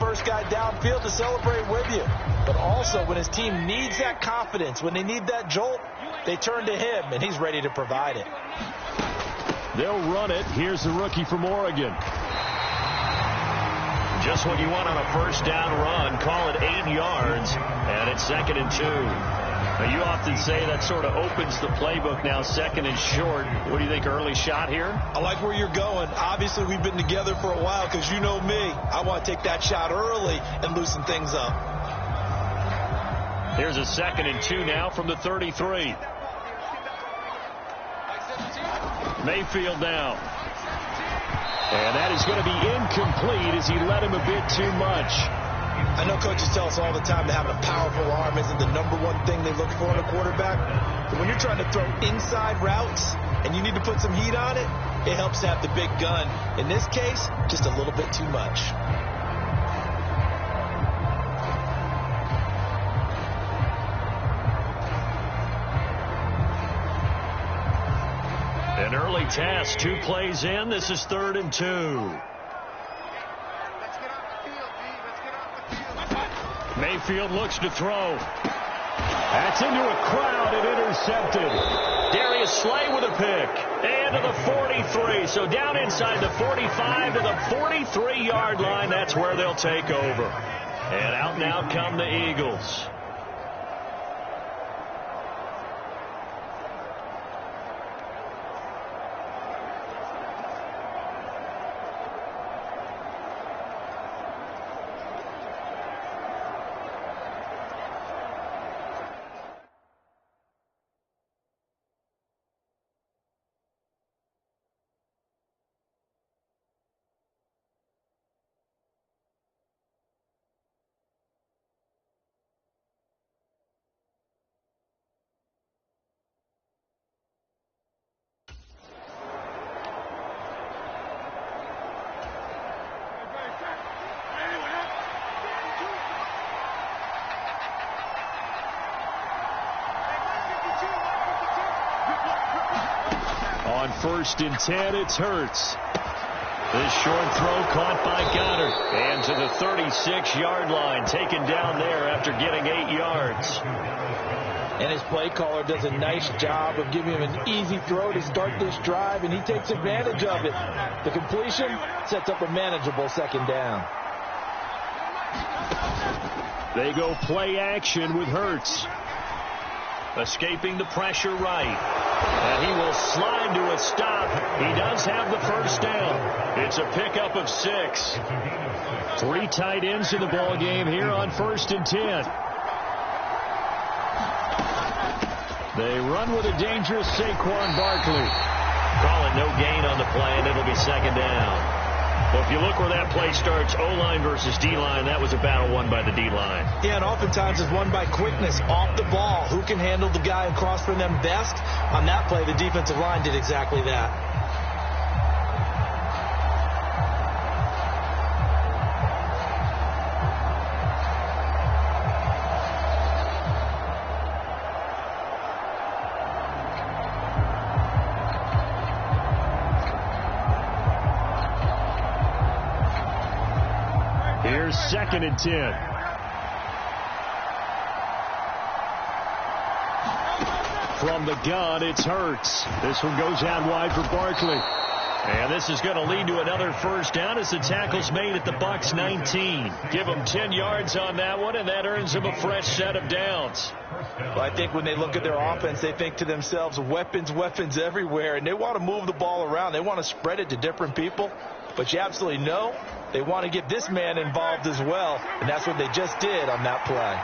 first guy downfield to celebrate with you. But also, when his team needs that confidence, when they need that jolt, they turn to him, and he's ready to provide it. They'll run it. Here's the rookie from Oregon. Just what you want on a first down run. Call it 8 yards, and it's 2nd and 2. Now, you often say that sort of opens the playbook now, 2nd and short. What do you think, early shot here? I like where you're going. Obviously, we've been together for a while because you know me. I want to take that shot early and loosen things up. Here's a 2nd and 2 now from the 33. Mayfield now. And that is going to be incomplete as he led him a bit too much. I know coaches tell us all the time that having a powerful arm isn't the #1 thing they look for in a quarterback. But when you're trying to throw inside routes and you need to put some heat on it, it helps to have the big gun. In this case, just a little bit too much. An early task, 2 plays in. This is 3rd and 2. Mayfield looks to throw. That's into a crowd and intercepted. Darius Slay with a pick. And to the 43. So down inside the 45 to the 43-yard line. That's where they'll take over. And out come the Eagles. On 1st and 10, it's Hurts. This short throw caught by Goddard. And to the 36-yard line, taken down there after getting 8 yards. And his play caller does a nice job of giving him an easy throw to start this drive, and he takes advantage of it. The completion sets up a manageable 2nd down. They go play action with Hurts. Escaping the pressure right. And he will slide to a stop. He does have the first down. It's a pickup of 6. 3 tight ends in the ball game here on 1st and 10. They run with a dangerous Saquon Barkley. Call it no gain on the play, and it'll be 2nd down. Well, if you look where that play starts, O-line versus D-line, that was a battle won by the D-line. Yeah, and oftentimes it's won by quickness off the ball. Who can handle the guy across from them best? On that play, the defensive line did exactly that. Here's 2nd and 10. From the gun, it's Hurts. This one goes out wide for Barkley. And this is going to lead to another first down as the tackle's made at the Bucs 19. Give them 10 yards on that one, and that earns them a fresh set of downs. Well, I think when they look at their offense, they think to themselves, weapons everywhere, and they want to move the ball around. They want to spread it to different people. But you absolutely know they want to get this man involved as well, and that's what they just did on that play.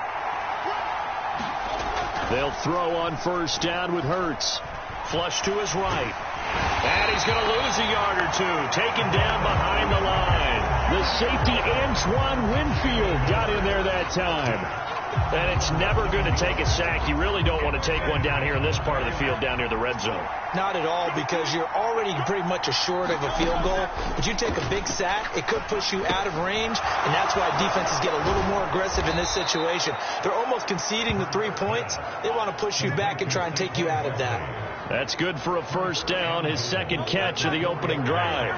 They'll throw on first down with Hurts. Flush to his right. And he's going to lose a yard or two. Taken down behind the line. The safety, Antoine Winfield, got in there that time. And it's never going to take a sack. You really don't want to take one down here in this part of the field down near the red zone. Not at all, because you're already pretty much assured of a field goal. But you take a big sack, it could push you out of range, and that's why defenses get a little more aggressive in this situation. They're almost conceding the 3 points. They want to push you back and try and take you out of that. That's good for a first down, his second catch of the opening drive.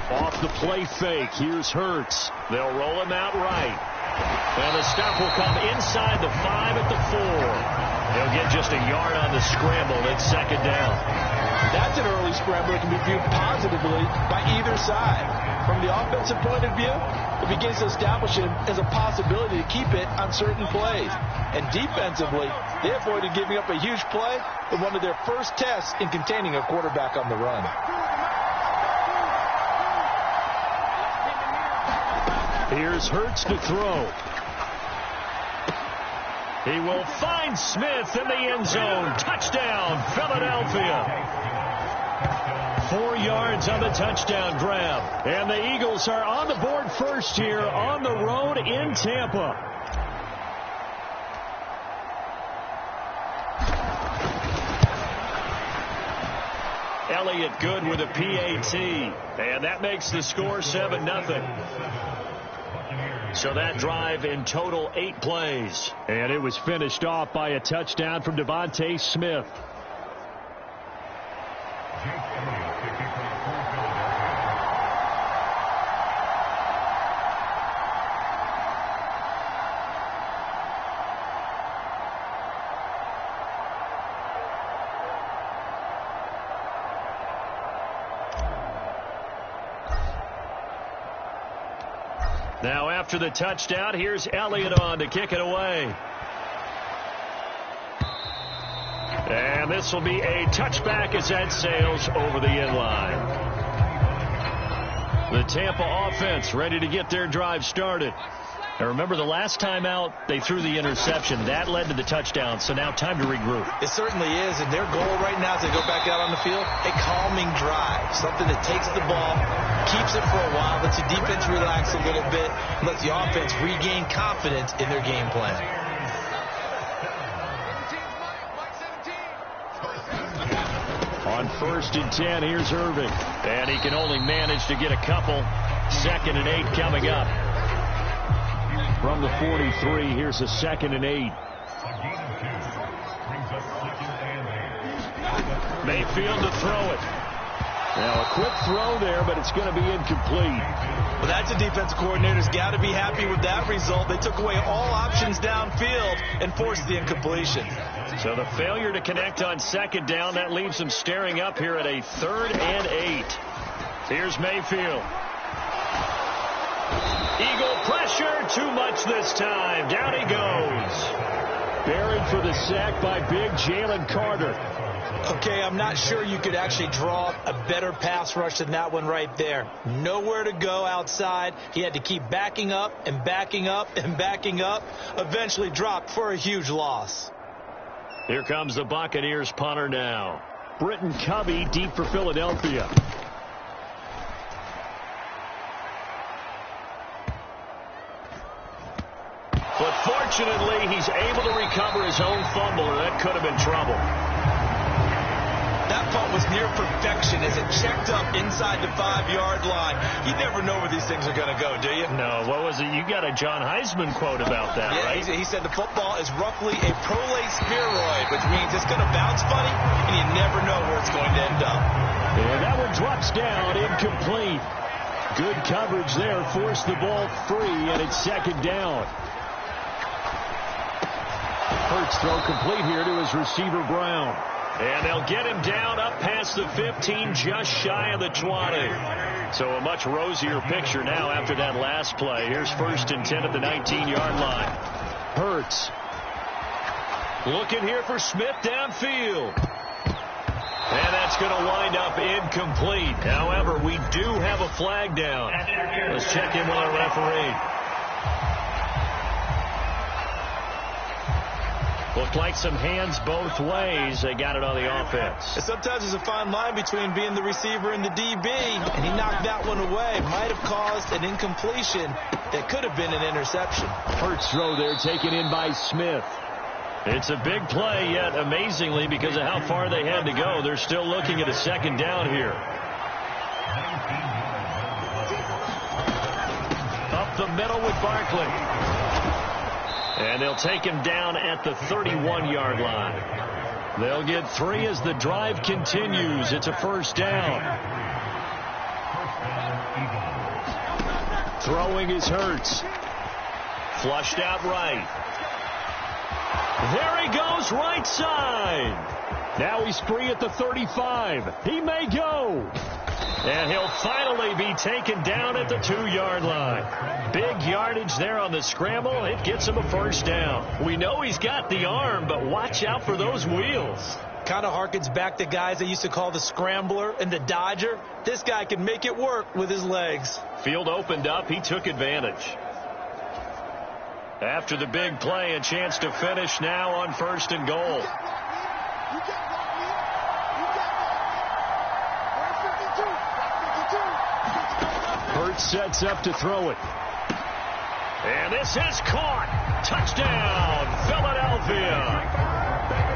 Off the play fake, here's Hurts. They'll roll him out right. And the stop will come inside the 5 at the 4. He'll get just a yard on the scramble. It's second down. That's an early scramble that can be viewed positively by either side. From the offensive point of view, it begins to establish him as a possibility to keep it on certain plays. And defensively, they avoided giving up a huge play in one of their first tests in containing a quarterback on the run. Here's Hurts to throw. He will find Smith in the end zone. Touchdown, Philadelphia. 4 yards on the touchdown grab. And the Eagles are on the board first here on the road in Tampa. Elliott good with a PAT. And that makes the score 7-0. So that drive in total 8 plays. And it was finished off by a touchdown from Devontae Smith. Now after the touchdown, here's Elliott on to kick it away. And this will be a touchback as that sails over the end line. The Tampa offense ready to get their drive started. Now remember, the last time out, they threw the interception. That led to the touchdown, so now time to regroup. It certainly is, and their goal right now as they go back out on the field, a calming drive, something that takes the ball, keeps it for a while, lets the defense relax a little bit, and lets the offense regain confidence in their game plan. On 1st and 10, here's Irving. And he can only manage to get a couple. 2nd and 8 coming up. From the 43, here's a 2nd and 8. Mayfield to throw it. Now a quick throw there, but it's going to be incomplete. Well, that's a defense coordinator's got to be happy with that result. They took away all options downfield and forced the incompletion. So the failure to connect on 2nd down, that leaves them staring up here at a 3rd and 8. Here's Mayfield. Eagle pressure, too much this time. Down he goes. Buried for the sack by big Jalen Carter. Okay, I'm not sure you could actually draw a better pass rush than that one right there. Nowhere to go outside. He had to keep backing up and backing up and backing up. Eventually dropped for a huge loss. Here comes the Buccaneers punter now. Britton Covey deep for Philadelphia. But fortunately, he's able to recover his own fumble, or that could have been trouble. That punt was near perfection as it checked up inside the 5-yard line. You never know where these things are going to go, do you? No, what was it? You got a John Heisman quote about that, right? He said the football is roughly a prolate spheroid, which means it's going to bounce funny, and you never know where it's going to end up. And that one drops down, incomplete. Good coverage there, forced the ball free, and it's 2nd down. Hurts throw complete here to his receiver, Brown. And they'll get him down up past the 15, just shy of the 20. So a much rosier picture now after that last play. Here's 1st and 10 at the 19-yard line. Hurts. Looking here for Smith downfield. And that's going to wind up incomplete. However, we do have a flag down. Let's check in with our referee. Looked like some hands both ways. They got it on the offense. Sometimes there's a fine line between being the receiver and the DB, and he knocked that one away. Might have caused an incompletion that could have been an interception. Hurts throw there taken in by Smith. It's a big play, yet amazingly, because of how far they had to go, they're still looking at a 2nd down here. Up the middle with Barkley. And they'll take him down at the 31-yard line. They'll get 3 as the drive continues. It's a 1st down. Throwing is Hurts. Flushed out right. There he goes, right side. Now he's free at the 35. He may go. And he'll finally be taken down at the 2-yard line. Big yardage there on the scramble. It gets him a first down. We know he's got the arm, but watch out for those wheels. Kind of harkens back to guys they used to call the scrambler and the dodger. This guy can make it work with his legs. Field opened up. He took advantage. After the big play, a chance to finish now on 1st and goal. Hurts sets up to throw it. And this is caught. Touchdown, Philadelphia.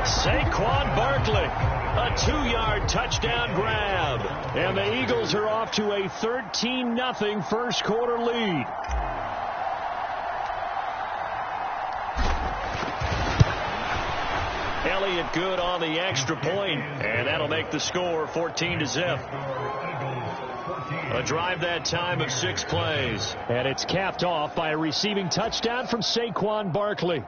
Saquon Barkley, a 2-yard touchdown grab. And the Eagles are off to a 13-0 first quarter lead. Elliott good on the extra point, and that'll make the score 14-0. A drive that time of 6 plays. And it's capped off by a receiving touchdown from Saquon Barkley.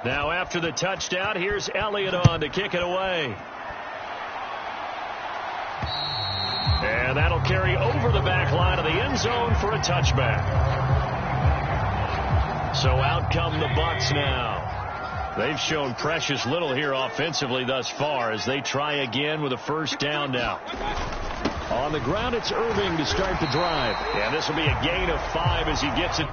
Now after the touchdown, here's Elliott on to kick it away. And that'll carry over the back line of the end zone for a touchback. So out come the Bucs now. They've shown precious little here offensively thus far as they try again with a first down now. On the ground, it's Irving to start the drive. And this will be a gain of 5 as he gets it.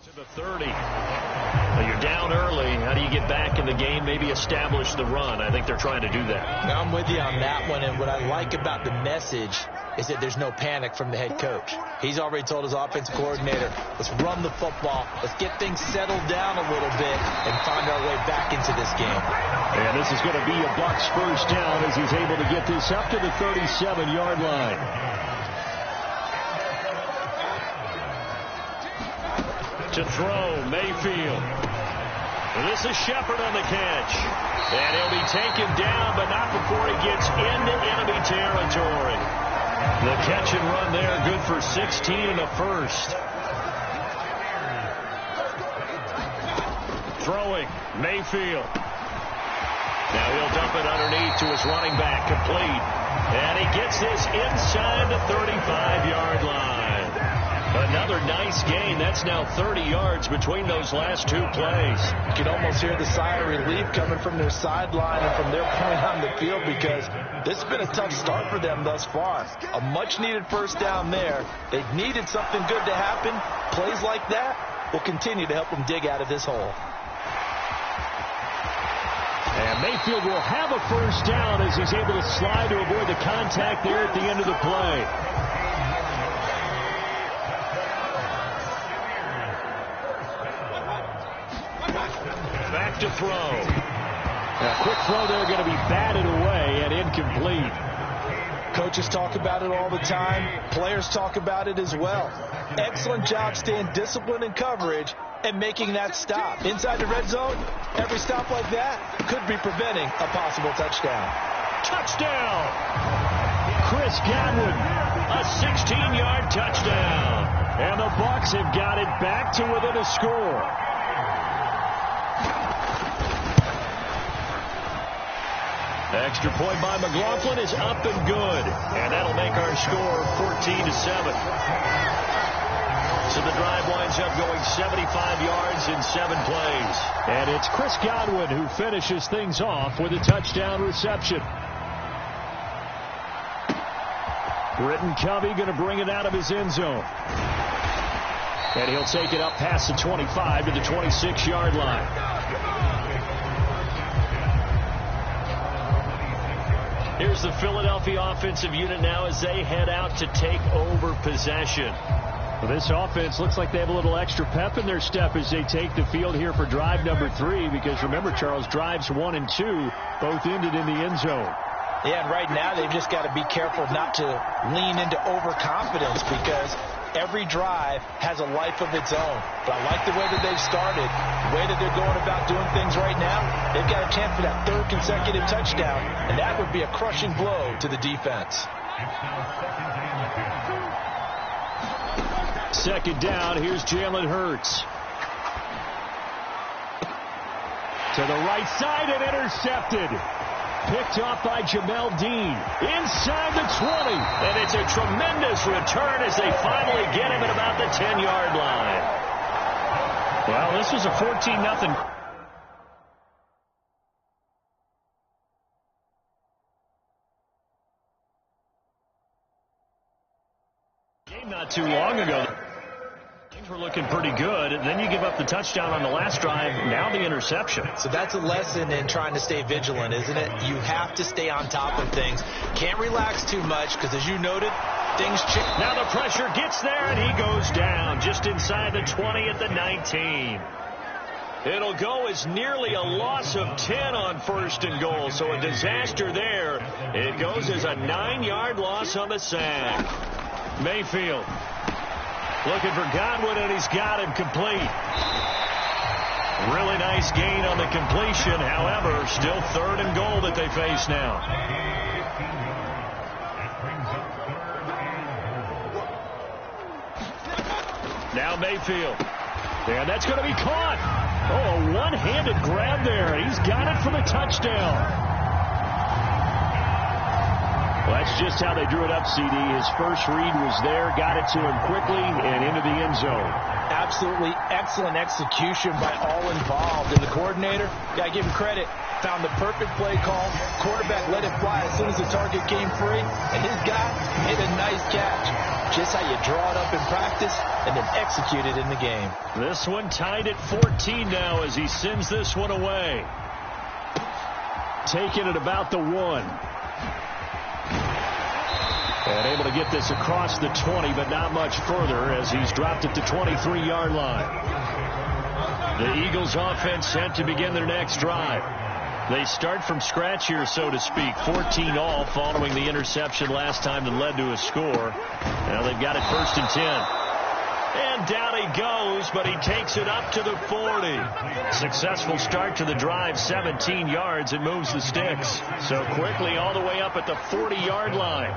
To the 30. Well, you're down early. How do you get back in the game? Maybe establish the run. I think they're trying to do that. Now, I'm with you on that one, and what I like about the message is that there's no panic from the head coach. He's already told his offensive coordinator, let's run the football, let's get things settled down a little bit and find our way back into this game. And this is going to be a Bucs first down as he's able to get this up to the 37-yard line. To throw, Mayfield. This is Shepard on the catch. And he'll be taken down, but not before he gets into enemy territory. The catch and run there, good for 16 and a first. Throwing, Mayfield. Now he'll dump it underneath to his running back, complete. And he gets this inside the 35-yard line. Another nice gain. That's now 30 yards between those last 2 plays. You can almost hear the sigh of relief coming from their sideline and from their point on the field because this has been a tough start for them thus far. A much-needed first down there. They needed something good to happen. Plays like that will continue to help them dig out of this hole. And Mayfield will have a first down as he's able to slide to avoid the contact there at the end of the play. Back to throw. A quick throw there going to be batted away and incomplete. Coaches talk about it all the time. Players talk about it as well. Excellent job staying disciplined in coverage and making that stop. Inside the red zone, every stop like that could be preventing a possible touchdown. Touchdown! Chris Godwin, a 16-yard touchdown. And the Bucs have got it back to within a score. Extra point by McLaughlin is up and good. And that'll make our score 14-7. So the drive winds up going 75 yards in 7 plays. And it's Chris Godwin who finishes things off with a touchdown reception. Britton Covey going to bring it out of his end zone. And he'll take it up past the 25 to the 26-yard line. Here's the Philadelphia offensive unit now as they head out to take over possession. Well, this offense looks like they have a little extra pep in their step as they take the field here for drive number 3, because remember, Charles, drives 1 and 2 both ended in the end zone. Yeah, and right now they've just got to be careful not to lean into overconfidence, because every drive has a life of its own. But I like the way that they've started, the way that they're going about doing things right now. They've got a chance for that 3rd consecutive touchdown, and that would be a crushing blow to the defense. Second down, here's Jalen Hurts. To the right side and intercepted. Picked off by Jamel Dean. Inside the 20. And it's a tremendous return as they finally get him at about the 10-yard line. Well, this was a 14-0. Game not too long ago. Things were looking pretty good. And then you give up the touchdown on the last drive. Now the interception. So that's a lesson in trying to stay vigilant, isn't it? You have to stay on top of things. Can't relax too much, because as you noted, things change. Now the pressure gets there, and he goes down just inside the 20 at the 19. It'll go as nearly a loss of 10 on 1st and goal. So a disaster there. It goes as a 9-yard loss on the sack. Mayfield looking for Godwin, and he's got him complete. Really nice gain on the completion. However, still 3rd and goal that they face now. Now Mayfield. And that's going to be caught. Oh, a one-handed grab there. He's got it for the touchdown. Well, that's just how they drew it up, CD. His first read was there, got it to him quickly, and into the end zone. Absolutely excellent execution by all involved. And the coordinator, got to give him credit, found the perfect play call. Quarterback let it fly as soon as the target came free, and his guy made a nice catch. Just how you draw it up in practice and then execute it in the game. This one tied at 14 now as he sends this one away. Taking it about the 1. And able to get this across the 20, but not much further as he's dropped it to 23-yard line. The Eagles offense set to begin their next drive. They start from scratch here, so to speak. 14 all following the interception last time that led to a score. Now they've got it 1st and 10. And down he goes, but he takes it up to the 40. Successful start to the drive, 17 yards, and moves the sticks. So quickly all the way up at the 40-yard line.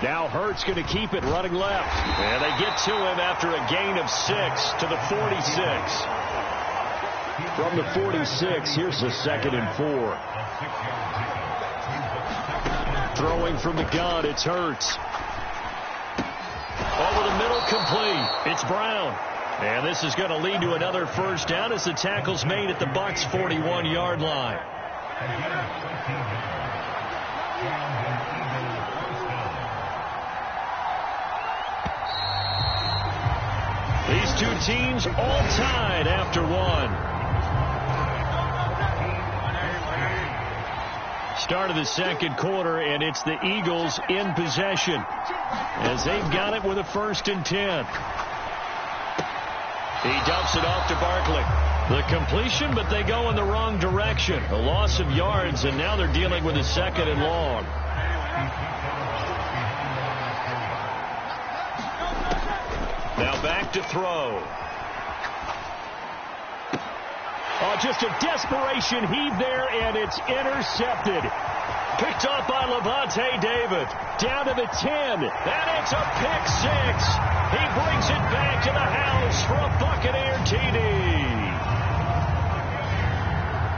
Now Hurts going to keep it running left. And they get to him after a gain of 6 to the 46. From the 46, here's the 2nd and 4. Throwing from the gun, it's Hurts. Over the middle, complete. It's Brown. And this is going to lead to another 1st down as the tackle's made at the Bucs' 41-yard line. These two teams all tied after 1. Start of the 2nd quarter, and it's the Eagles in possession as they've got it with a 1st and 10. He dumps it off to Barkley. The completion, but they go in the wrong direction. A loss of yards, and now they're dealing with a 2nd and long. Now back to throw. Oh, just a desperation heave there, and it's intercepted. Picked off by Levante David. Down to the 10. And it's a pick 6. He brings it back to the house for a Buccaneer TD.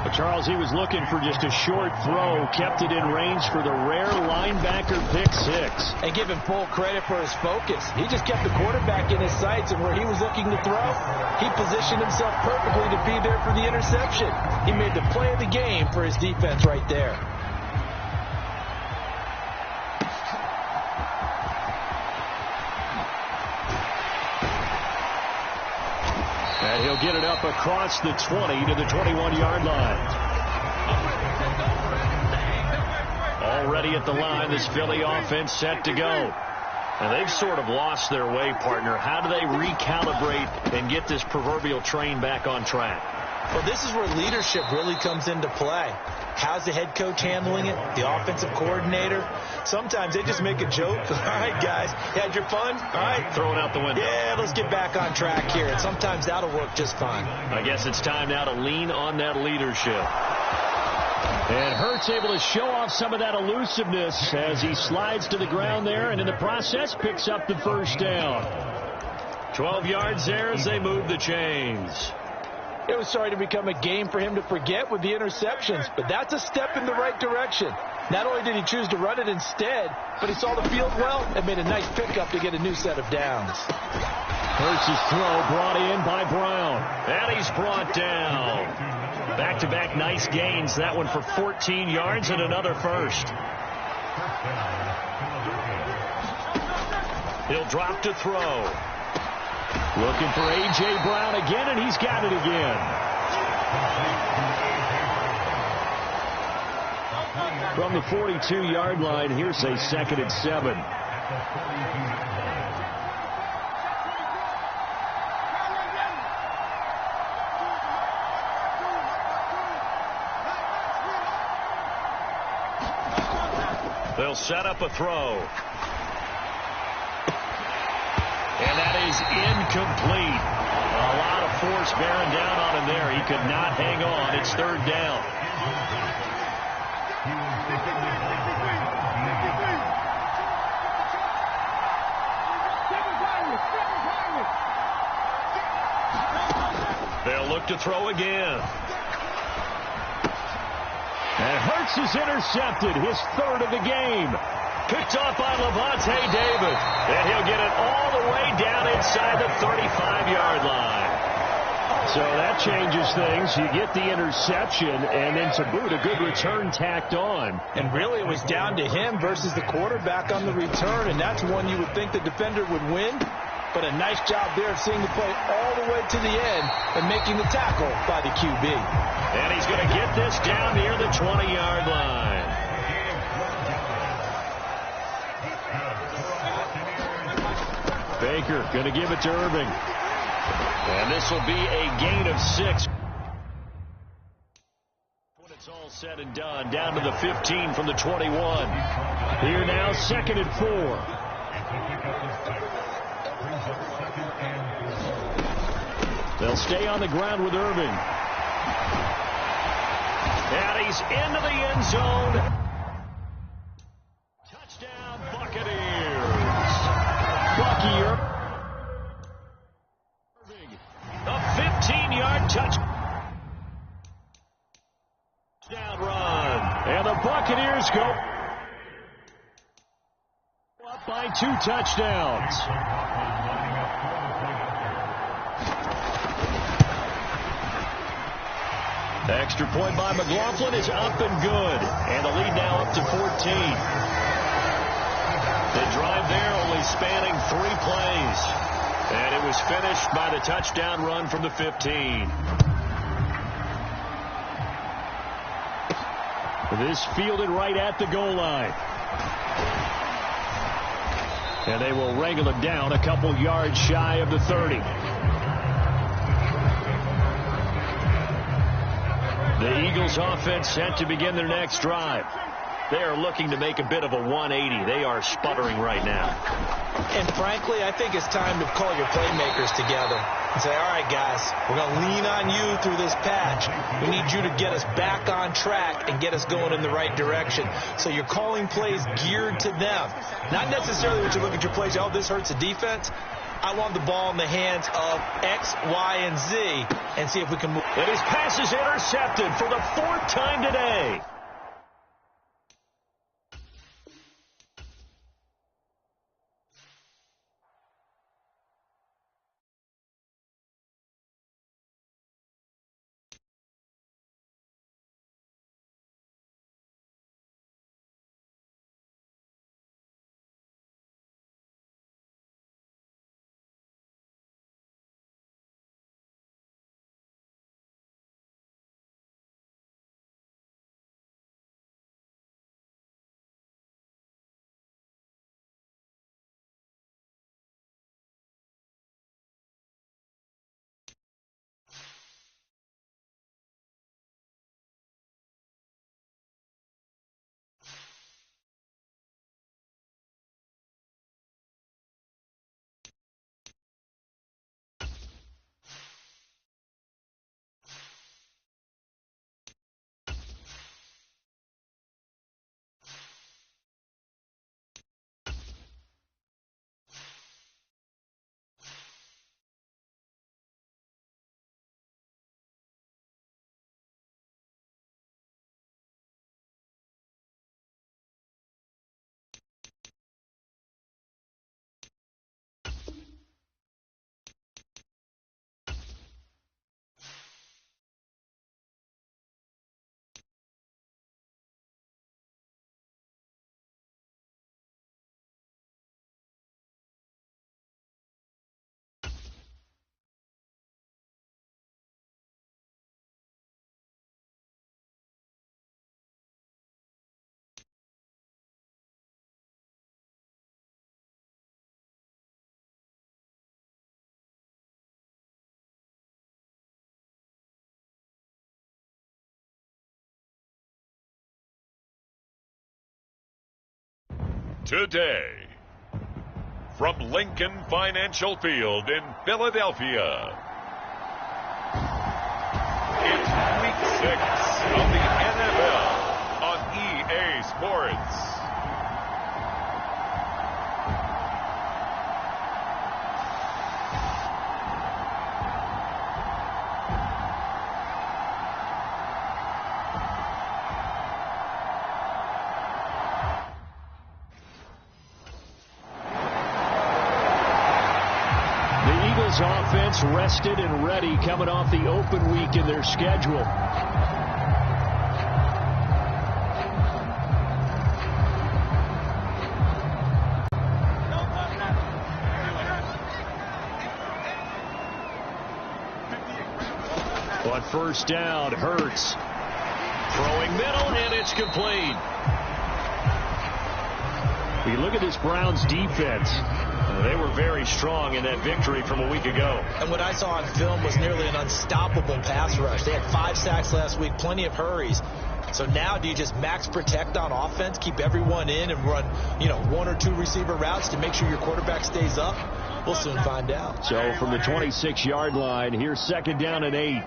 But Charles, he was looking for just a short throw. Kept it in range for the rare linebacker pick 6. And give him full credit for his focus. He just kept the quarterback in his sights, and where he was looking to throw, he positioned himself perfectly to be there for the interception. He made the play of the game for his defense right there. And he'll get it up across the 20 to the 21-yard line. already at the line. This Philly offense set to go. And they've sort of lost their way, partner. How do they recalibrate and get this proverbial train back on track? Well, this is where leadership really comes into play. How's the head coach handling it? The offensive coordinator? Sometimes they just make a joke. All right, guys, you had your fun? All right. Throw it out the window. Yeah, let's get back on track here. And sometimes that'll work just fine. I guess it's time now to lean on that leadership. And Hurts able to show off some of that elusiveness as he slides to the ground there, and in the process picks up the first down. 12 yards there as they move the chains. It was starting to become a game for him to forget with the interceptions, but that's a step in the right direction. Not only did he choose to run it instead, but he saw the field well and made a nice pickup to get a new set of downs. Hurts' throw brought in by Brown. And he's brought down. Back-to-back nice gains. That one for 14 yards and another first. He'll drop to throw. Looking for A.J. Brown again, and he's got it again. From the 42-yard line, here's a 2nd and 7. They'll set up a throw. And that is incomplete. A lot of force bearing down on him there. He could not hang on. It's 3rd down. They'll look to throw again. And Hurts is intercepted, his 3rd of the game. Picked off by Levante David. And he'll get it all the way down inside the 35-yard line. So that changes things. You get the interception, and then to boot, a good return tacked on. And really it was down to him versus the quarterback on the return, and that's one you would think the defender would win. But a nice job there of seeing the play all the way to the end and making the tackle by the QB. And he's going to get this down near the 20-yard line. Baker going to give it to Irving. And this will be a gain of 6. When it's all said and done, down to the 15 from the 21. Here now, 2nd and 4. They'll stay on the ground with Irving. And he's into the end zone. Touchdown, Buccaneers. Bucky Irving. A 15-yard touchdown run. And the Buccaneers go up by 2 touchdowns. The extra point by McLaughlin is up and good. And the lead now up to 14. The drive there only spanning 3 plays. And it was finished by the touchdown run from the 15. This fielded right at the goal line. And they will wrangle it down a couple yards shy of the 30. The Eagles offense set to begin their next drive. They are looking to make a bit of a 180. They are sputtering right now. And frankly, I think it's time to call your playmakers together and say, all right, guys, we're going to lean on you through this patch. We need you to get us back on track and get us going in the right direction. So you're calling plays geared to them. Not necessarily when you look at your plays, oh, this hurts the defense. I want the ball in the hands of X, Y, and Z and see if we can move. And his pass is intercepted for the 4th time today. Today, from Lincoln Financial Field in Philadelphia, it's Week 6 of the NFL on EA Sports. Offense rested and ready coming off the open week in their schedule. On first down, Hurts throwing middle, and it's complete. You look at this Browns defense. They were very strong in that victory from a week ago. And what I saw on film was nearly an unstoppable pass rush. They had 5 sacks last week, plenty of hurries. So now do you just max protect on offense, keep everyone in and run, 1 or 2 receiver routes to make sure your quarterback stays up? We'll soon find out. So from the 26-yard line, here's 2nd down and 8.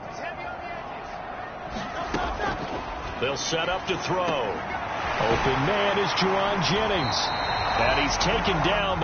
They'll set up to throw. Open man is Juwan Jennings. And he's taken down.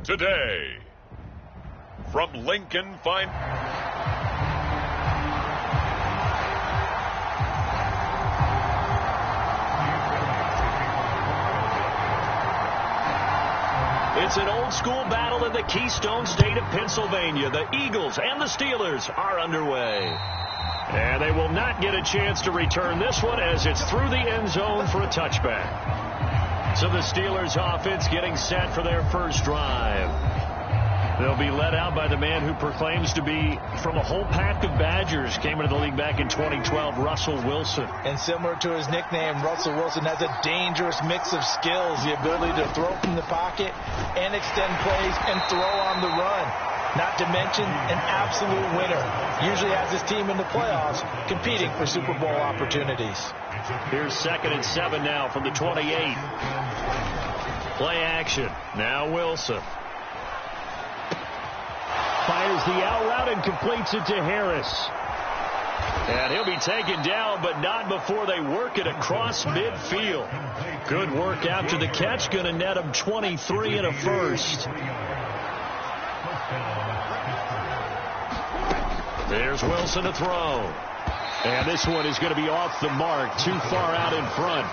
Today, from Lincoln It's an old-school battle in the Keystone State of Pennsylvania. The Eagles and the Steelers are underway. And they will not get a chance to return this one as it's through the end zone for a touchback. So the Steelers offense getting set for their first drive. They'll be led out by the man who proclaims to be from a whole pack of Badgers. Came into the league back in 2012, Russell Wilson. And similar to his nickname, Russell Wilson has a dangerous mix of skills. The ability to throw from the pocket and extend plays and throw on the run. Not to mention an absolute winner. Usually has his team in the playoffs competing for Super Bowl opportunities. Here's 2nd and 7 now from the 28. Play action. Now Wilson. Fires the out route and completes it to Harris. And he'll be taken down, but not before they work it across midfield. Good work after the catch. Going to net him 23 and a first. There's Wilson to throw. And this one is going to be off the mark, too far out in front.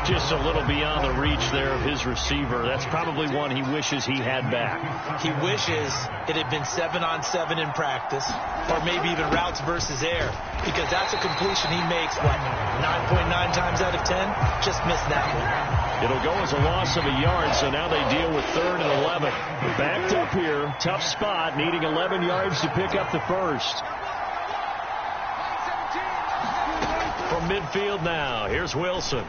Just a little beyond the reach there of his receiver. That's probably one he wishes he had back. He wishes it had been 7-on-7 in practice, or maybe even routes versus air, because that's a completion he makes, what, 9.9 times out of 10? Just missed that one. It'll go as a loss of a yard, so now they deal with 3rd and 11. Backed up here, tough spot, needing 11 yards to pick up the first. From midfield now, here's Wilson.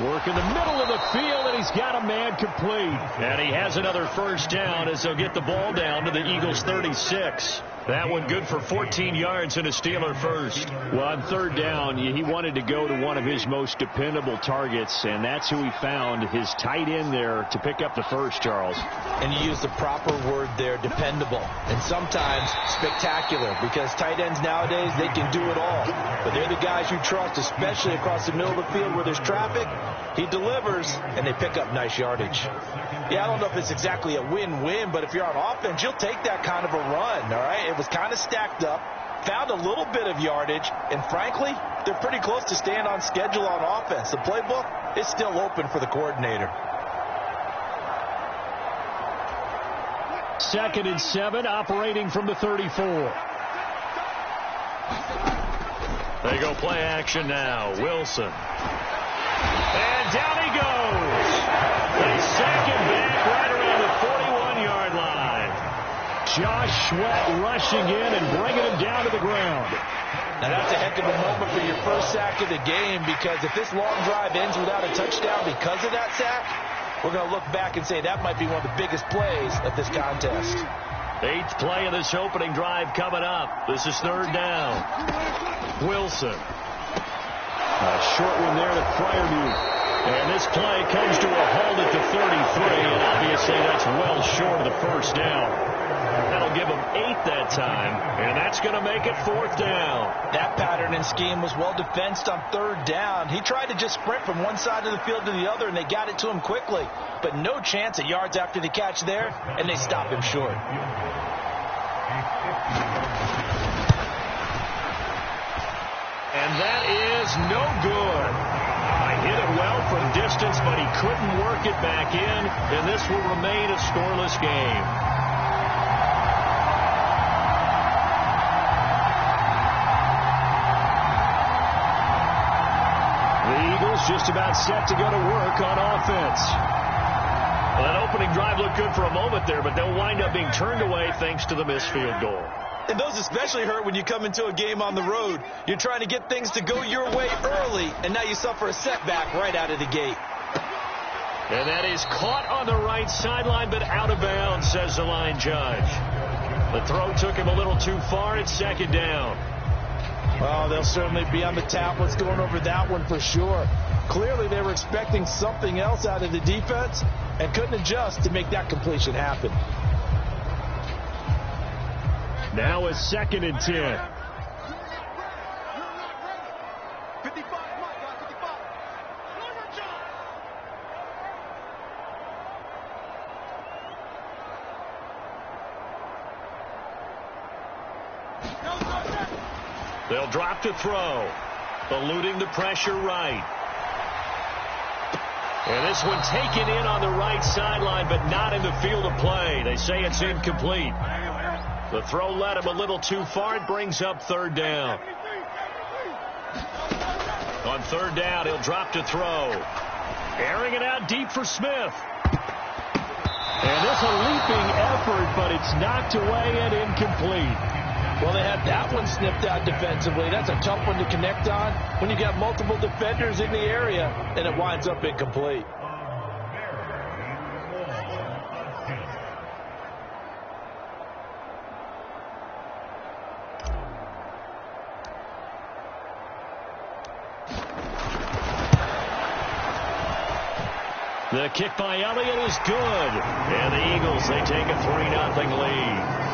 Work in the middle of the field, and he's got a man complete. And he has another first down as they'll get the ball down to the Eagles' 36. That one good for 14 yards and a Steeler first. Well, on 3rd down, he wanted to go to one of his most dependable targets, and that's who he found, his tight end there, to pick up the first, Charles. And you use the proper word there, dependable, and sometimes spectacular, because tight ends nowadays, they can do it all. But they're the guys you trust, especially across the middle of the field where there's traffic. He delivers, and they pick up nice yardage. Yeah, I don't know if it's exactly a win-win, but if you're on offense, you'll take that kind of a run, all right? It was kind of stacked up, found a little bit of yardage, and frankly, they're pretty close to staying on schedule on offense. The playbook is still open for the coordinator. 2nd and 7, operating from the 34. They go play action now. Wilson. And down he goes. They sack him back right around the 41-yard line. Josh Sweat rushing in and bringing him down to the ground. Now that's a heck of a moment for your first sack of the game, because if this long drive ends without a touchdown because of that sack, we're going to look back and say that might be one of the biggest plays of this contest. 8th play of this opening drive coming up. This is 3rd down. Wilson. A short one there to Fryermuth. And this play comes to a halt at the 33, and obviously that's well short of the first down. That'll give him 8 that time, and that's going to make it 4th down. That pattern and scheme was well defensed on 3rd down. He tried to just sprint from one side of the field to the other, and they got it to him quickly. But no chance at yards after the catch there, and they stop him short. And that is no good. Hit it well from distance, but he couldn't work it back in, and this will remain a scoreless game. The Eagles just about set to go to work on offense. Well, that opening drive looked good for a moment there, but they'll wind up being turned away thanks to the missed field goal. And those especially hurt when you come into a game on the road. You're trying to get things to go your way early, and now you suffer a setback right out of the gate. And that is caught on the right sideline, but out of bounds, says the line judge. The throw took him a little too far. It's 2nd down. Well, they'll certainly be on the tablets going over that one for sure. Clearly, they were expecting something else out of the defense and couldn't adjust to make that completion happen. Now it's 2nd and 10. They'll drop to throw. Eluding the pressure right. And this one taken in on the right sideline, but not in the field of play. They say it's incomplete. The throw led him a little too far. It brings up 3rd down. On 3rd down, he'll drop to throw. Airing it out deep for Smith. And this a leaping effort, but it's knocked away and incomplete. Well, they had that one snipped out defensively. That's a tough one to connect on when you got multiple defenders in the area, and it winds up incomplete. The kick by Elliott is good. And the Eagles, they take a 3-0 lead.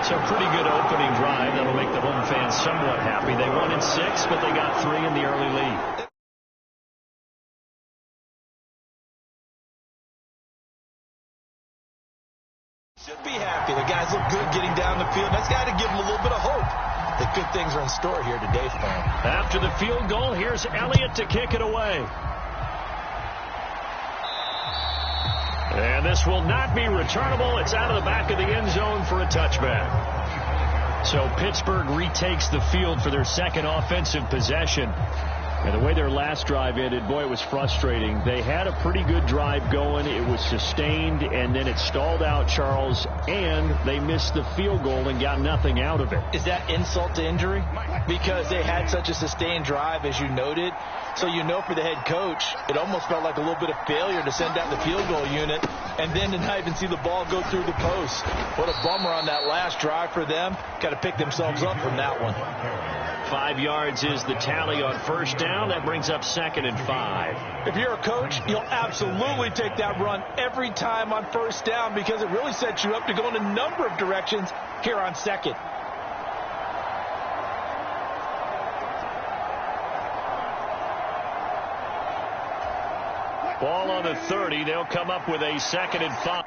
So pretty good opening drive. That'll make the home fans somewhat happy. They won in 6, but they got 3 in the early lead. Should be happy. The guys look good getting down the field. That's got to give them a little bit of hope that good things are in store here today for them. After the field goal, here's Elliott to kick it away. And this will not be returnable. It's out of the back of the end zone for a touchback. So Pittsburgh retakes the field for their second offensive possession. And the way their last drive ended, boy, it was frustrating. They had a pretty good drive going. It was sustained, and then it stalled out, Charles, and they missed the field goal and got nothing out of it. Is that insult to injury? Because they had such a sustained drive, as you noted. So you know for the head coach, it almost felt like a little bit of failure to send out the field goal unit and then to not even see the ball go through the post. What a bummer on that last drive for them. Got to pick themselves up from that one. 5 yards is the tally on first down. That brings up 2nd and 5. If you're a coach, you'll absolutely take that run every time on first down because it really sets you up to go in a number of directions here on second. Ball on the 30. They'll come up with a 2nd and 5.